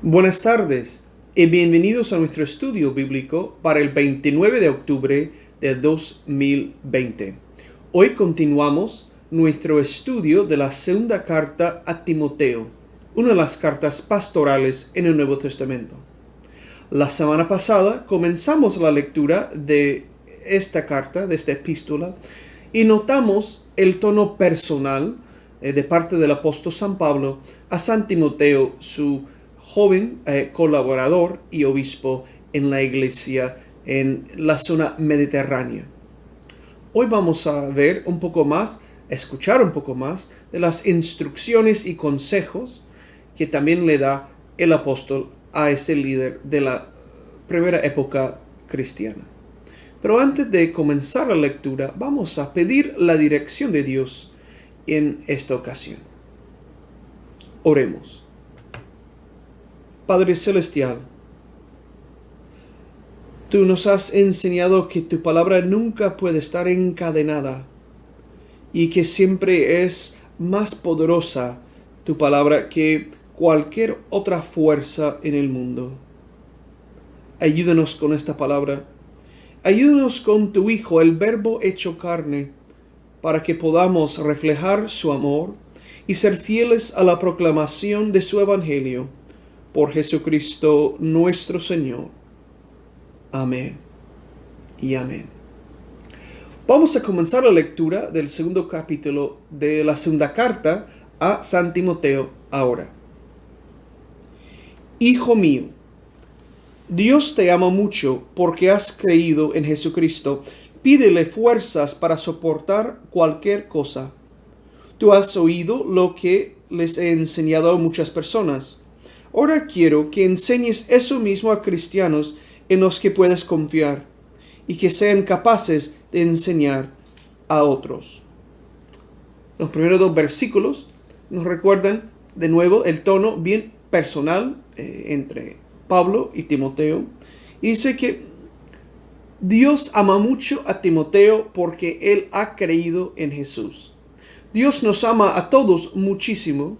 Buenas tardes y bienvenidos a nuestro estudio bíblico para el 29 de octubre de 2020. Hoy continuamos nuestro estudio de la segunda carta a Timoteo, una de las cartas pastorales en el Nuevo Testamento. La semana pasada comenzamos la lectura de esta carta, de esta epístola, y notamos el tono personal de parte del apóstol San Pablo a San Timoteo, su joven colaborador y obispo en la iglesia en la zona mediterránea. Hoy vamos a ver un poco más, escuchar un poco más de las instrucciones y consejos que también le da el apóstol a ese líder de la primera época cristiana. Pero antes de comenzar la lectura, vamos a pedir la dirección de Dios en esta ocasión. Oremos. Padre Celestial, tú nos has enseñado que tu palabra nunca puede estar encadenada y que siempre es más poderosa tu palabra que cualquier otra fuerza en el mundo. Ayúdanos con esta palabra. Ayúdanos con tu Hijo, el Verbo hecho carne, para que podamos reflejar su amor y ser fieles a la proclamación de su Evangelio. Por Jesucristo nuestro Señor. Amén y amén. Vamos a comenzar la lectura del segundo capítulo de la segunda carta a San Timoteo ahora. Hijo mío, Dios te ama mucho porque has creído en Jesucristo. Pídele fuerzas para soportar cualquier cosa. Tú has oído lo que les he enseñado a muchas personas. Ahora quiero que enseñes eso mismo a cristianos en los que puedes confiar y que sean capaces de enseñar a otros. Los primeros dos versículos nos recuerdan de nuevo el tono bien personal entre Pablo y Timoteo. Y dice que Dios ama mucho a Timoteo porque él ha creído en Jesús. Dios nos ama a todos muchísimo,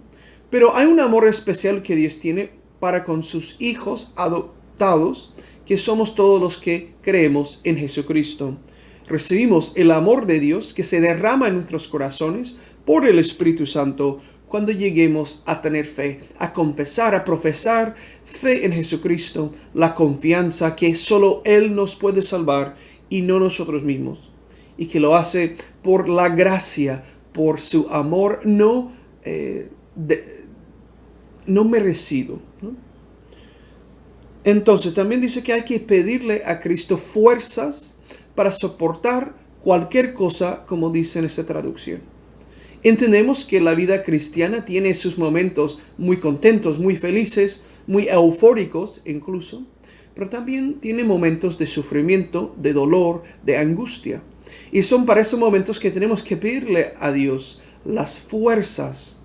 pero hay un amor especial que Dios tiene para con sus hijos adoptados, que somos todos los que creemos en Jesucristo. Recibimos el amor de Dios que se derrama en nuestros corazones por el Espíritu Santo cuando lleguemos a tener fe, a confesar, a profesar fe en Jesucristo, la confianza que solo Él nos puede salvar y no nosotros mismos, y que lo hace por la gracia, por su amor no merecido, ¿no? Entonces también dice que hay que pedirle a Cristo fuerzas para soportar cualquier cosa, como dice en esta traducción. Entendemos que la vida cristiana tiene sus momentos muy contentos, muy felices, muy eufóricos incluso, pero también tiene momentos de sufrimiento, de dolor, de angustia. Y son para esos momentos que tenemos que pedirle a Dios las fuerzas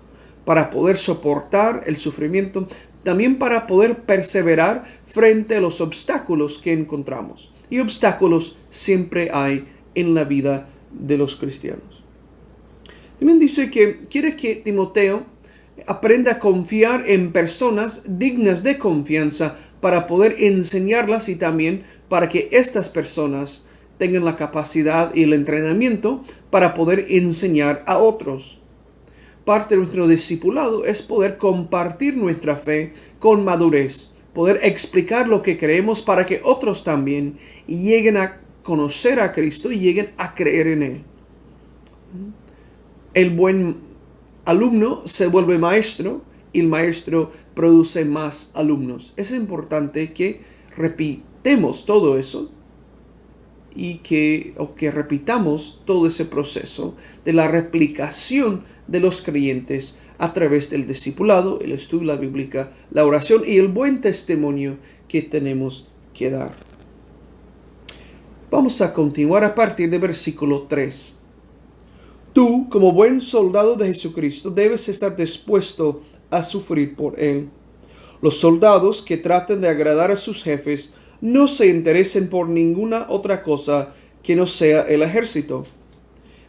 para poder soportar el sufrimiento, también para poder perseverar frente a los obstáculos que encontramos. Y obstáculos siempre hay en la vida de los cristianos. También dice que quiere que Timoteo aprenda a confiar en personas dignas de confianza para poder enseñarlas y también para que estas personas tengan la capacidad y el entrenamiento para poder enseñar a otros. Parte de nuestro discipulado es poder compartir nuestra fe con madurez, poder explicar lo que creemos para que otros también lleguen a conocer a Cristo y lleguen a creer en Él. El buen alumno se vuelve maestro y el maestro produce más alumnos. Es importante que repitamos todo eso y que repitamos todo ese proceso de la replicación de los creyentes a través del discipulado, el estudio de la Biblia, la oración y el buen testimonio que tenemos que dar. Vamos a continuar a partir del versículo 3. Tú, como buen soldado de Jesucristo, debes estar dispuesto a sufrir por Él. Los soldados que traten de agradar a sus jefes no se interesen por ninguna otra cosa que no sea el ejército.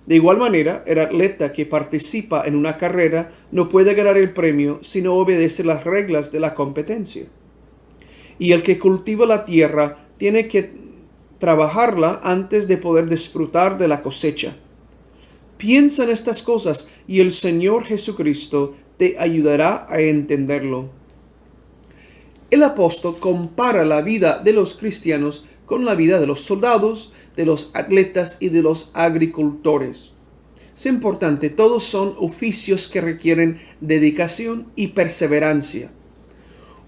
De igual manera, el atleta que participa en una carrera no puede ganar el premio si no obedece las reglas de la competencia. y el que cultiva la tierra tiene que trabajarla antes de poder disfrutar de la cosecha. Piensa en estas cosas y el Señor Jesucristo te ayudará a entenderlo. El apóstol compara la vida de los cristianos con la vida de los soldados, de los atletas y de los agricultores. Es importante, todos son oficios que requieren dedicación y perseverancia.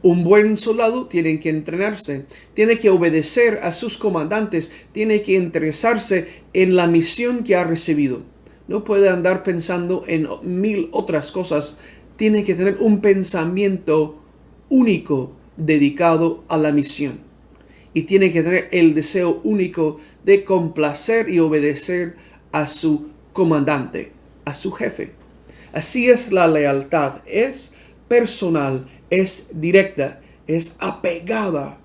Un buen soldado tiene que entrenarse, tiene que obedecer a sus comandantes, tiene que interesarse en la misión que ha recibido. No puede andar pensando en 1000 otras cosas, tiene que tener un pensamiento único dedicado a la misión. Y tiene que tener el deseo único de complacer y obedecer a su comandante, a su jefe. Así es la lealtad, es personal, es directa, es apegada,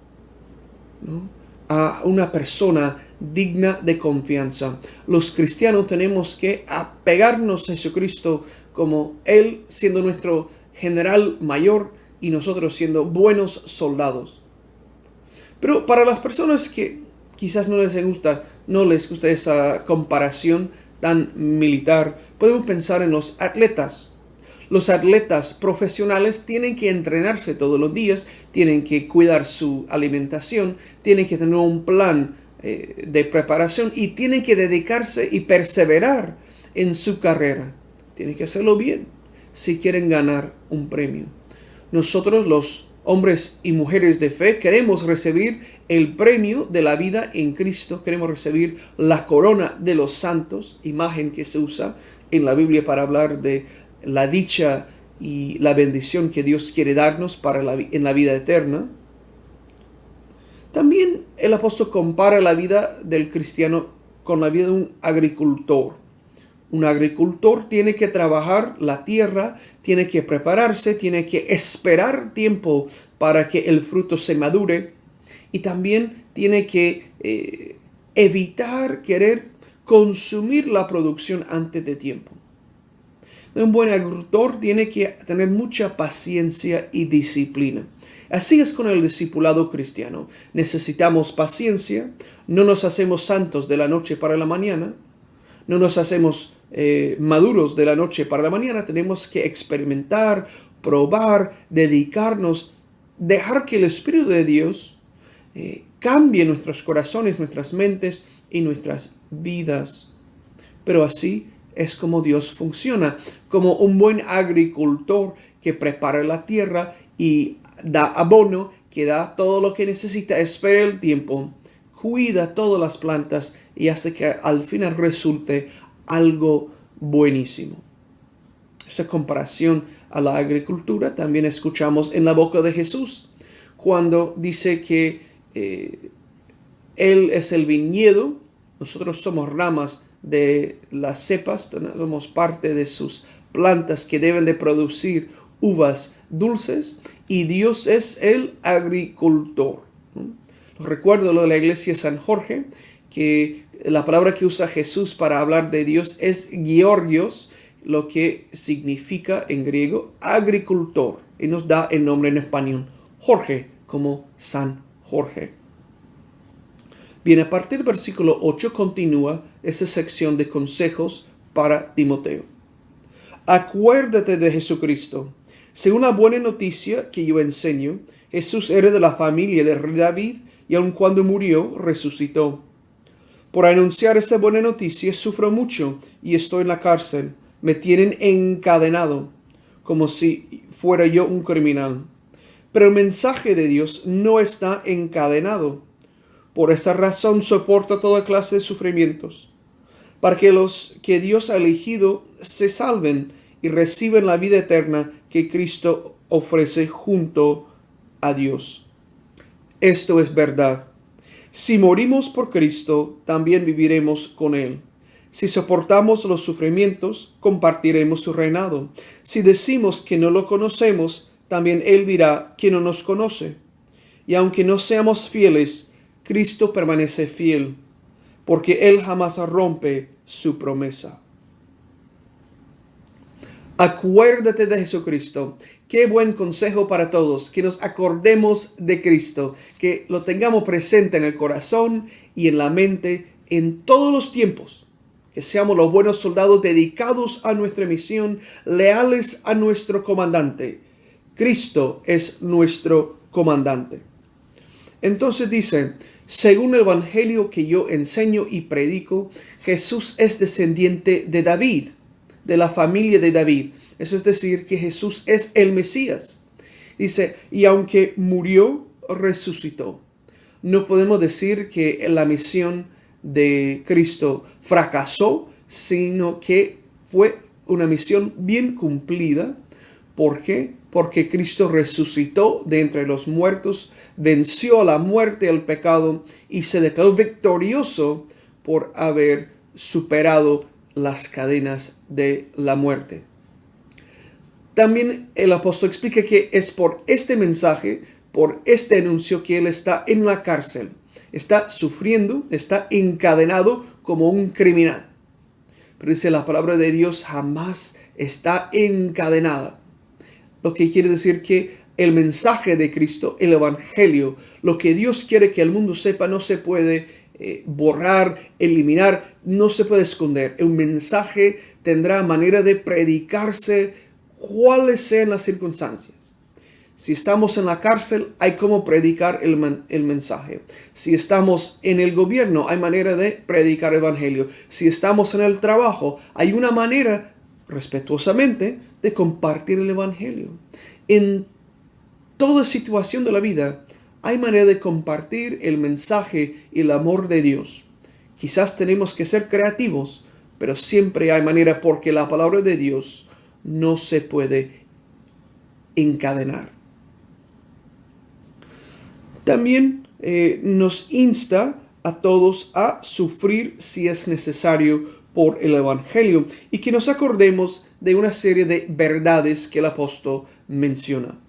¿no?, a una persona digna de confianza. Los cristianos tenemos que apegarnos a Jesucristo como Él siendo nuestro general mayor y nosotros siendo buenos soldados. Pero para las personas que quizás no les gusta esa comparación tan militar, podemos pensar en los atletas. Los atletas profesionales tienen que entrenarse todos los días, tienen que cuidar su alimentación, tienen que tener un plan de preparación y tienen que dedicarse y perseverar en su carrera. Tienen que hacerlo bien si quieren ganar un premio. Nosotros, los hombres y mujeres de fe, queremos recibir el premio de la vida en Cristo, queremos recibir la corona de los santos, imagen que se usa en la Biblia para hablar de la dicha y la bendición que Dios quiere darnos en la vida eterna. También el apóstol compara la vida del cristiano con la vida de un agricultor. Un agricultor tiene que trabajar la tierra, tiene que prepararse, tiene que esperar tiempo para que el fruto se madure y también tiene que evitar querer consumir la producción antes de tiempo. Un buen agricultor tiene que tener mucha paciencia y disciplina. Así es con el discipulado cristiano. Necesitamos paciencia, no nos hacemos santos de la noche para la mañana, no nos hacemos maduros de la noche para la mañana. Tenemos que experimentar, probar, dedicarnos, dejar que el Espíritu de Dios cambie nuestros corazones, nuestras mentes y nuestras vidas. Pero así es como Dios funciona, como un buen agricultor que prepara la tierra y da abono, que da todo lo que necesita, espera el tiempo, cuida todas las plantas y hace que al final resulte algo buenísimo. Esa comparación a la agricultura también escuchamos en la boca de Jesús, cuando dice que Él es el viñedo, nosotros somos ramas de las cepas, somos parte de sus plantas que deben de producir uvas dulces y Dios es el agricultor. Recuerdo lo de la iglesia de San Jorge, que la palabra que usa Jesús para hablar de Dios es Georgios, lo que significa en griego agricultor, y nos da el nombre en español, Jorge, como San Jorge. Bien, a partir del versículo 8 continúa esa sección de consejos para Timoteo. Acuérdate de Jesucristo. Según la buena noticia que yo enseño, Jesús era de la familia del rey David y aun cuando murió, resucitó. Por anunciar esa buena noticia sufro mucho y estoy en la cárcel. Me tienen encadenado como si fuera yo un criminal. Pero el mensaje de Dios no está encadenado. Por esa razón soporto toda clase de sufrimientos, para que los que Dios ha elegido se salven y reciban la vida eterna que Cristo ofrece junto a Dios. Esto es verdad. Si morimos por Cristo, también viviremos con Él. Si soportamos los sufrimientos, compartiremos su reinado. Si decimos que no lo conocemos, también Él dirá que no nos conoce. Y aunque no seamos fieles, Cristo permanece fiel, porque Él jamás rompe su promesa. Acuérdate de Jesucristo. Qué buen consejo para todos, que nos acordemos de Cristo, que lo tengamos presente en el corazón y en la mente en todos los tiempos. Que seamos los buenos soldados dedicados a nuestra misión, leales a nuestro comandante. Cristo es nuestro comandante. Entonces dice, según el evangelio que yo enseño y predico, Jesús es descendiente de David, de la familia de David. Eso es decir, que Jesús es el Mesías. Dice, y aunque murió, resucitó. No podemos decir que la misión de Cristo fracasó, sino que fue una misión bien cumplida. ¿Por qué? Porque Cristo resucitó de entre los muertos, venció a la muerte, al pecado, y se declaró victorioso por haber superado las cadenas de la muerte. También el apóstol explica que es por este mensaje, por este anuncio, que él está en la cárcel. Está sufriendo, está encadenado como un criminal. Pero dice, la palabra de Dios jamás está encadenada. Lo que quiere decir que el mensaje de Cristo, el evangelio, lo que Dios quiere que el mundo sepa, no se puede borrar, eliminar, no se puede esconder. Un mensaje tendrá manera de predicarse cuáles sean las circunstancias. Si estamos en la cárcel, hay cómo predicar el mensaje. Si estamos en el gobierno, hay manera de predicar el evangelio. Si estamos en el trabajo, hay una manera, respetuosamente, de compartir el evangelio. En toda situación de la vida, hay manera de compartir el mensaje y el amor de Dios. Quizás tenemos que ser creativos, pero siempre hay manera, porque la palabra de Dios no se puede encadenar. También nos insta a todos a sufrir si es necesario por el evangelio, y que nos acordemos de una serie de verdades que el apóstol menciona.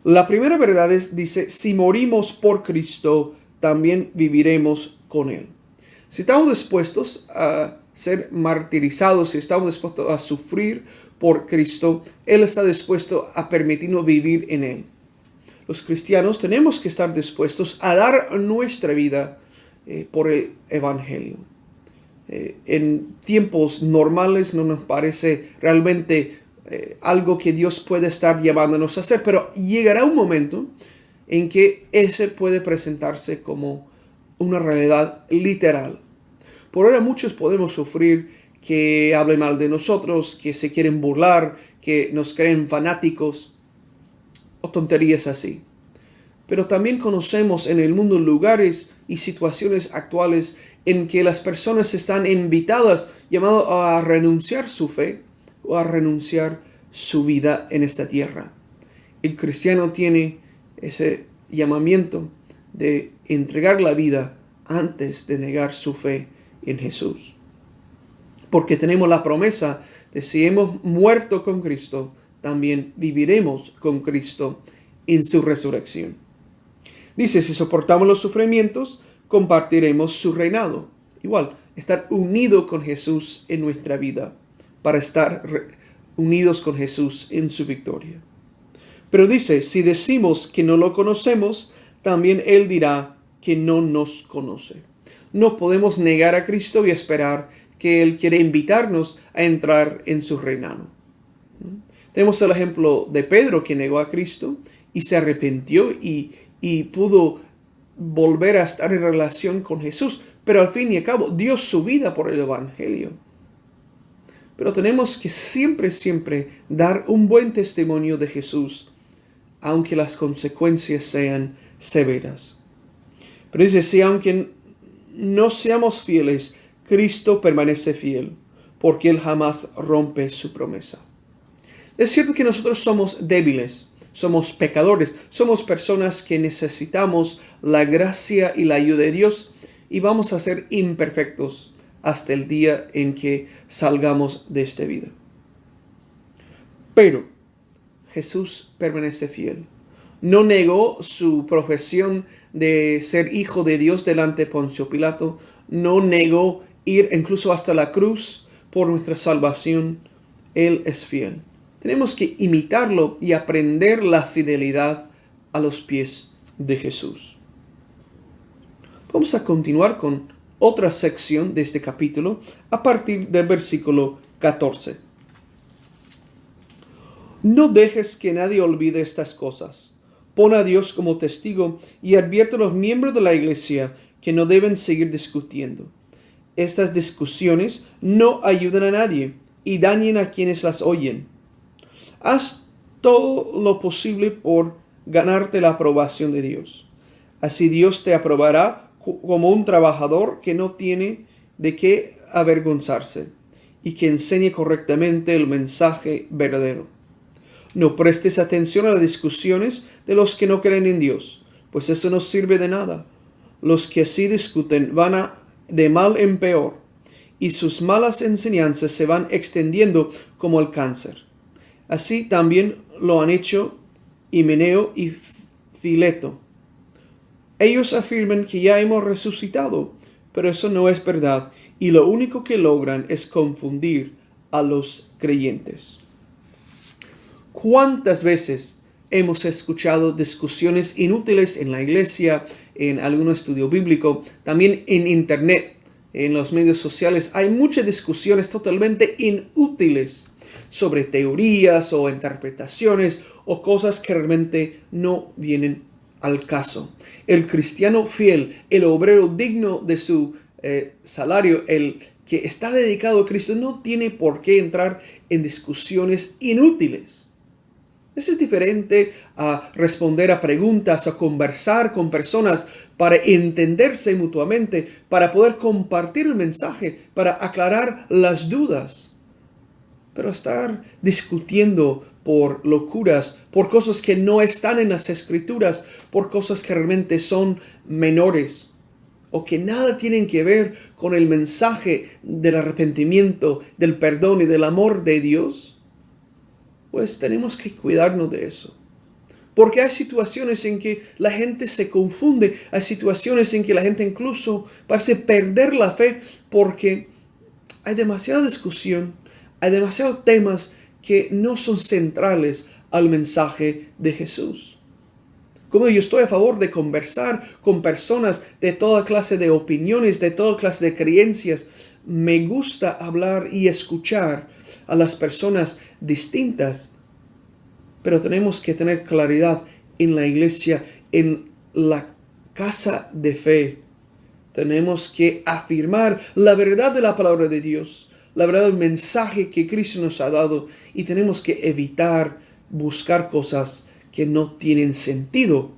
La primera verdad dice, si morimos por Cristo, también viviremos con Él. Si estamos dispuestos a ser martirizados, si estamos dispuestos a sufrir por Cristo, Él está dispuesto a permitirnos vivir en Él. Los cristianos tenemos que estar dispuestos a dar nuestra vida por el evangelio. En tiempos normales no nos parece realmente algo que Dios puede estar llamándonos a hacer, pero llegará un momento en que ese puede presentarse como una realidad literal. Por ahora muchos podemos sufrir que hablen mal de nosotros, que se quieren burlar, que nos creen fanáticos o tonterías así. Pero también conocemos en el mundo lugares y situaciones actuales en que las personas están invitadas, llamadas a renunciar su fe o a renunciar su vida en esta tierra. El cristiano tiene ese llamamiento de entregar la vida antes de negar su fe en Jesús. Porque tenemos la promesa de si hemos muerto con Cristo, también viviremos con Cristo en su resurrección. Dice, si soportamos los sufrimientos, compartiremos su reinado. Igual, estar unido con Jesús en nuestra vida, para estar unidos con Jesús en su victoria. Pero dice, si decimos que no lo conocemos, también Él dirá que no nos conoce. No podemos negar a Cristo y esperar que Él quiere invitarnos a entrar en su reinado. Tenemos el ejemplo de Pedro, que negó a Cristo y se arrepintió y pudo volver a estar en relación con Jesús, pero al fin y al cabo dio su vida por el evangelio. Pero tenemos que siempre dar un buen testimonio de Jesús, aunque las consecuencias sean severas. Pero dice, si aunque no seamos fieles, Cristo permanece fiel, porque Él jamás rompe su promesa. Es cierto que nosotros somos débiles, somos pecadores, somos personas que necesitamos la gracia y la ayuda de Dios, y vamos a ser imperfectos hasta el día en que salgamos de esta vida. Pero Jesús permanece fiel. No negó su profesión de ser hijo de Dios delante de Poncio Pilato. No negó ir incluso hasta la cruz por nuestra salvación. Él es fiel. Tenemos que imitarlo y aprender la fidelidad a los pies de Jesús. Vamos a continuar con otra sección de este capítulo a partir del versículo 14. No dejes que nadie olvide estas cosas. Pon a Dios como testigo y advierte a los miembros de la iglesia que no deben seguir discutiendo. Estas discusiones no ayudan a nadie y dañan a quienes las oyen. Haz todo lo posible por ganarte la aprobación de Dios. Así Dios te aprobará como un trabajador que no tiene de qué avergonzarse y que enseñe correctamente el mensaje verdadero. No prestes atención a las discusiones de los que no creen en Dios, pues eso no sirve de nada. Los que así discuten van de mal en peor, y sus malas enseñanzas se van extendiendo como el cáncer. Así también lo han hecho Himeneo y Fileto. Ellos afirman que ya hemos resucitado, pero eso no es verdad, y lo único que logran es confundir a los creyentes. ¿Cuántas veces hemos escuchado discusiones inútiles en la iglesia, en algún estudio bíblico, también en internet, en los medios sociales? Hay muchas discusiones totalmente inútiles sobre teorías o interpretaciones o cosas que realmente no vienen al caso. El cristiano fiel, el obrero digno de su salario, el que está dedicado a Cristo, no tiene por qué entrar en discusiones inútiles. Eso es diferente a responder a preguntas, a conversar con personas para entenderse mutuamente, para poder compartir el mensaje, para aclarar las dudas. Pero estar discutiendo por locuras, por cosas que no están en las Escrituras, por cosas que realmente son menores o que nada tienen que ver con el mensaje del arrepentimiento, del perdón y del amor de Dios, pues tenemos que cuidarnos de eso. Porque hay situaciones en que la gente se confunde, hay situaciones en que la gente incluso parece perder la fe porque hay demasiada discusión, hay demasiados temas que no son centrales al mensaje de Jesús. Como yo estoy a favor de conversar con personas de toda clase de opiniones, de toda clase de creencias, me gusta hablar y escuchar a las personas distintas, pero tenemos que tener claridad en la iglesia, en la casa de fe. Tenemos que afirmar la verdad de la palabra de Dios, la verdad del mensaje que Cristo nos ha dado, y tenemos que evitar buscar cosas que no tienen sentido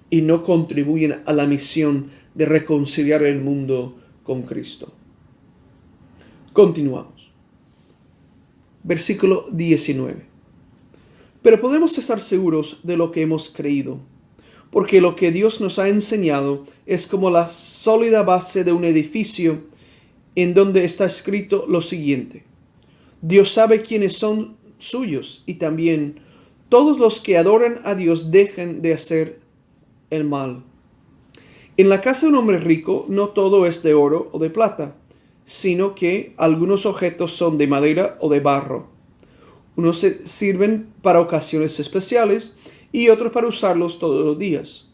y no contribuyen a la misión de reconciliar el mundo con Cristo. Continuamos. Versículo 19. Pero podemos estar seguros de lo que hemos creído, porque lo que Dios nos ha enseñado es como la sólida base de un edificio en donde está escrito lo siguiente: Dios sabe quiénes son suyos, y también todos los que adoran a Dios dejan de hacer el mal. En la casa de un hombre rico no todo es de oro o de plata, sino que algunos objetos son de madera o de barro. Unos sirven para ocasiones especiales y otros para usarlos todos los días.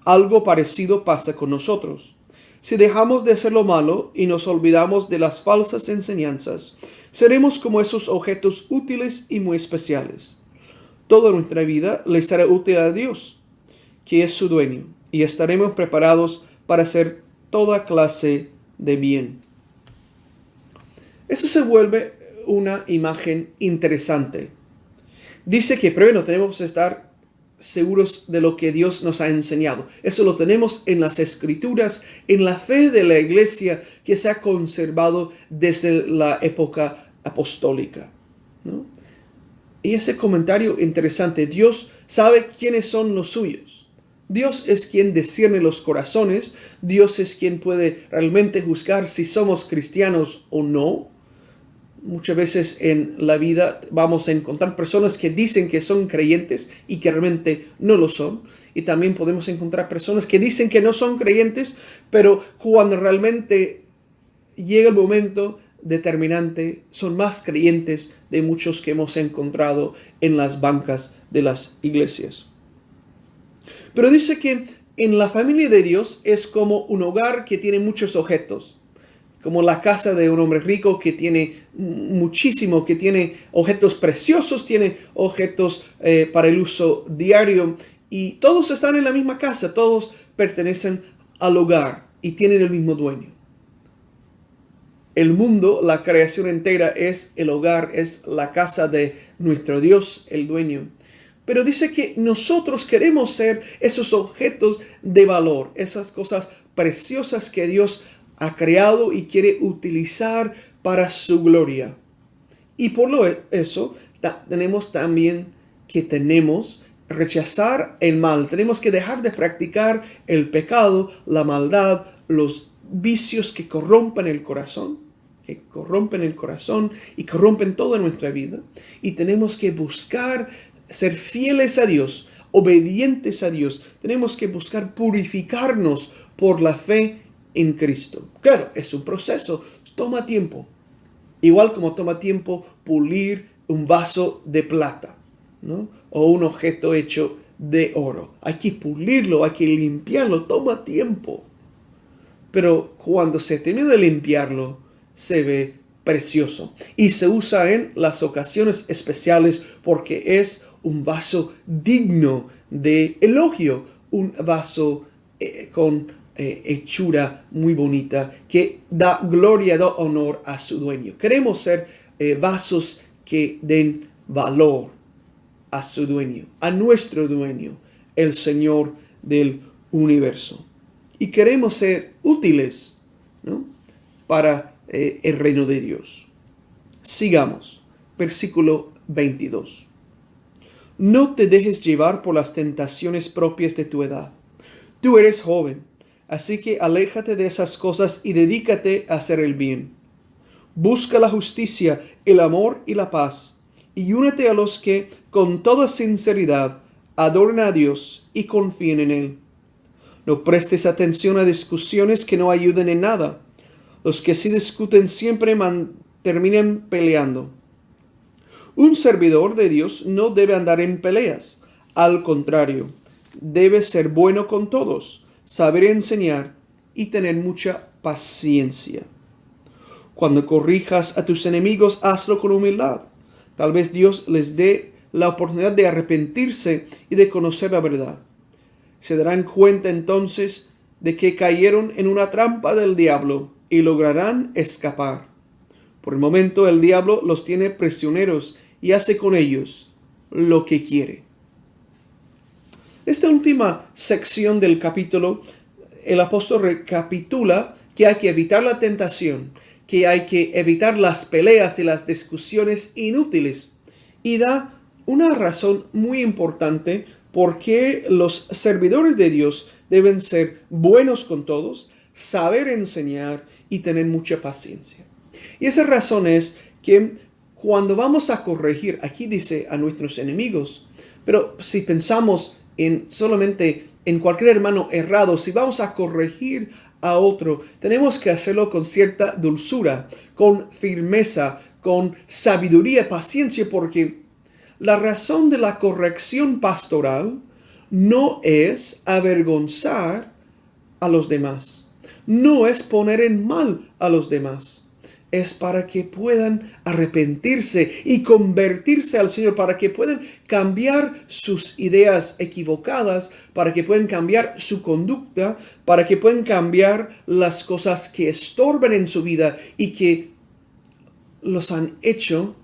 Algo parecido pasa con nosotros. Si dejamos de hacer lo malo y nos olvidamos de las falsas enseñanzas, seremos como esos objetos útiles y muy especiales. Toda nuestra vida le será útil a Dios, que es su dueño, y estaremos preparados para hacer toda clase de bien. Eso se vuelve una imagen interesante. Dice que primero tenemos que estar seguros de lo que Dios nos ha enseñado. Eso lo tenemos en las Escrituras, en la fe de la iglesia que se ha conservado desde la época apostólica, ¿no? Y ese comentario interesante: Dios sabe quiénes son los suyos. Dios es quien discierne los corazones. Dios es quien puede realmente juzgar si somos cristianos o no. Muchas veces en la vida vamos a encontrar personas que dicen que son creyentes y que realmente no lo son. Y también podemos encontrar personas que dicen que no son creyentes, pero cuando realmente llega el momento determinante, son más creyentes de muchos que hemos encontrado en las bancas de las iglesias. Pero dice que en la familia de Dios es como un hogar que tiene muchos objetos, como la casa de un hombre rico que tiene muchísimo, que tiene objetos preciosos, tiene objetos para el uso diario, y todos están en la misma casa, todos pertenecen al hogar y tienen el mismo dueño. El mundo, la creación entera, es el hogar, es la casa de nuestro Dios, el dueño. Pero dice que nosotros queremos ser esos objetos de valor, esas cosas preciosas que Dios ha creado y quiere utilizar para su gloria. Y por eso tenemos también que rechazar el mal. Tenemos que dejar de practicar el pecado, la maldad, los vicios que corrompen el corazón y corrompen toda nuestra vida. Y tenemos que buscar ser fieles a Dios, obedientes a Dios. Tenemos que buscar purificarnos por la fe en Cristo. Claro, es un proceso, toma tiempo. Igual como toma tiempo pulir un vaso de plata, ¿no? O un objeto hecho de oro. Hay que pulirlo, hay que limpiarlo, toma tiempo. Pero cuando se termina de limpiarlo, se ve precioso. Y se usa en las ocasiones especiales porque es un vaso digno de elogio. Un vaso con hechura muy bonita que da gloria, da honor a su dueño. Queremos ser vasos que den valor a su dueño, a nuestro dueño, el Señor del universo. Y queremos ser útiles, ¿no?, para el reino de Dios. Sigamos. Versículo 22. No te dejes llevar por las tentaciones propias de tu edad. Tú eres joven, así que aléjate de esas cosas y dedícate a hacer el bien. Busca la justicia, el amor y la paz, y únete a los que, con toda sinceridad, adoren a Dios y confíen en Él. No prestes atención a discusiones que no ayuden en nada. Los que sí discuten siempre terminan peleando. Un servidor de Dios no debe andar en peleas. Al contrario, debe ser bueno con todos, saber enseñar y tener mucha paciencia. Cuando corrijas a tus enemigos, hazlo con humildad. Tal vez Dios les dé la oportunidad de arrepentirse y de conocer la verdad. Se darán cuenta entonces de que cayeron en una trampa del diablo y lograrán escapar. Por el momento el diablo los tiene prisioneros y hace con ellos lo que quiere. Esta última sección del capítulo, el apóstol recapitula que hay que evitar la tentación, que hay que evitar las peleas y las discusiones inútiles, y da una razón muy importante por qué los servidores de Dios deben ser buenos con todos, saber enseñar y tener mucha paciencia. Y esa razón es que cuando vamos a corregir, aquí dice a nuestros enemigos, pero si pensamos solamente en cualquier hermano errado, si vamos a corregir a otro, tenemos que hacerlo con cierta dulzura, con firmeza, con sabiduría, paciencia, porque la razón de la corrección pastoral no es avergonzar a los demás. No es poner en mal a los demás. Es para que puedan arrepentirse y convertirse al Señor, para que puedan cambiar sus ideas equivocadas, para que puedan cambiar su conducta, para que puedan cambiar las cosas que estorban en su vida y que los han hecho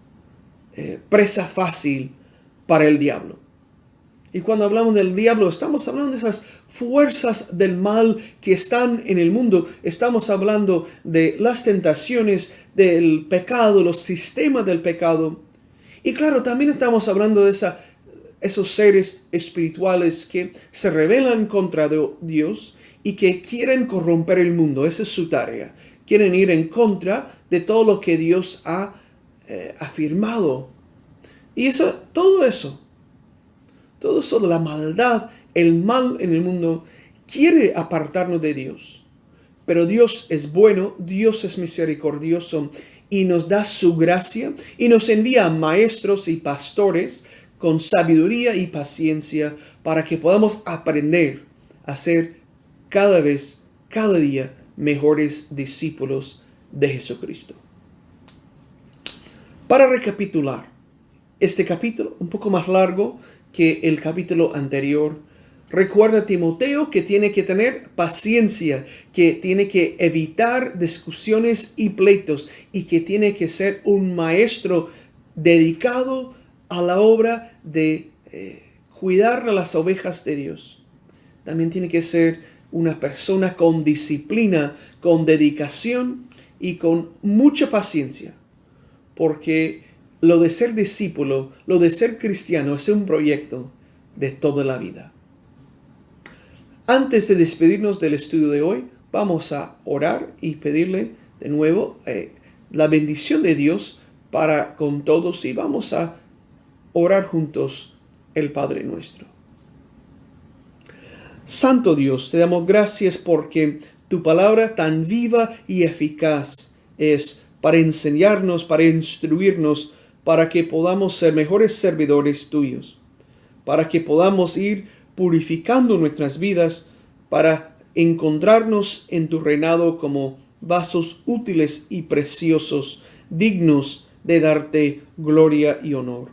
presa fácil para el diablo. Y cuando hablamos del diablo, estamos hablando de esas fuerzas del mal que están en el mundo. Estamos hablando de las tentaciones, del pecado, los sistemas del pecado. Y claro, también estamos hablando de esos seres espirituales que se rebelan contra Dios y que quieren corromper el mundo. Esa es su tarea. Quieren ir en contra de todo lo que Dios ha afirmado. Y todo eso de la maldad, el mal en el mundo, quiere apartarnos de Dios. Pero Dios es bueno, Dios es misericordioso y nos da su gracia y nos envía maestros y pastores con sabiduría y paciencia para que podamos aprender a ser cada vez, cada día, mejores discípulos de Jesucristo. Para recapitular, este capítulo, un poco más largo que el capítulo anterior, recuerda a Timoteo que tiene que tener paciencia, que tiene que evitar discusiones y pleitos y que tiene que ser un maestro dedicado a la obra de cuidar a las ovejas de Dios. También tiene que ser una persona con disciplina, con dedicación y con mucha paciencia, porque lo de ser discípulo, lo de ser cristiano es un proyecto de toda la vida. Antes de despedirnos del estudio de hoy, vamos a orar y pedirle de nuevo la bendición de Dios para con todos, y vamos a orar juntos el Padre Nuestro. Santo Dios, te damos gracias porque tu palabra tan viva y eficaz es para enseñarnos, para instruirnos, para que podamos ser mejores servidores tuyos, para que podamos ir purificando nuestras vidas, para encontrarnos en tu reinado como vasos útiles y preciosos, dignos de darte gloria y honor.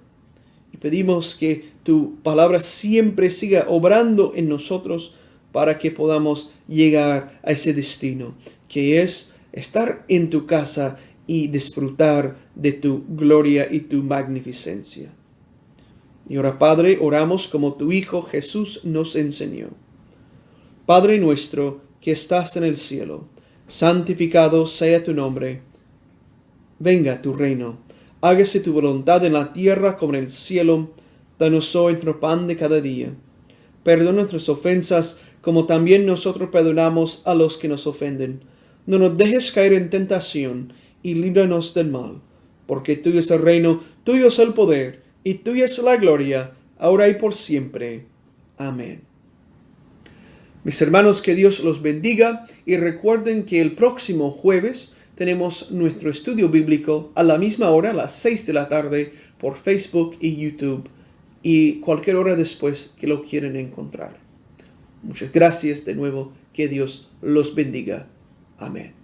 Y pedimos que tu palabra siempre siga obrando en nosotros para que podamos llegar a ese destino, que es estar en tu casa y disfrutar de tu gloria y tu magnificencia. Y ahora, Padre, oramos como tu Hijo Jesús nos enseñó. Padre nuestro que estás en el cielo, santificado sea tu nombre. Venga tu reino. Hágase tu voluntad en la tierra como en el cielo. Danos hoy nuestro pan de cada día. Perdona nuestras ofensas, como también nosotros perdonamos a los que nos ofenden. No nos dejes caer en tentación, y líbranos del mal. Porque tuyo es el reino, tuyo es el poder, y tuya es la gloria, ahora y por siempre. Amén. Mis hermanos, que Dios los bendiga, y recuerden que el próximo jueves tenemos nuestro estudio bíblico a la misma hora, a las 6 de la tarde, por Facebook y YouTube, y cualquier hora después que lo quieren encontrar. Muchas gracias de nuevo, que Dios los bendiga. Amén.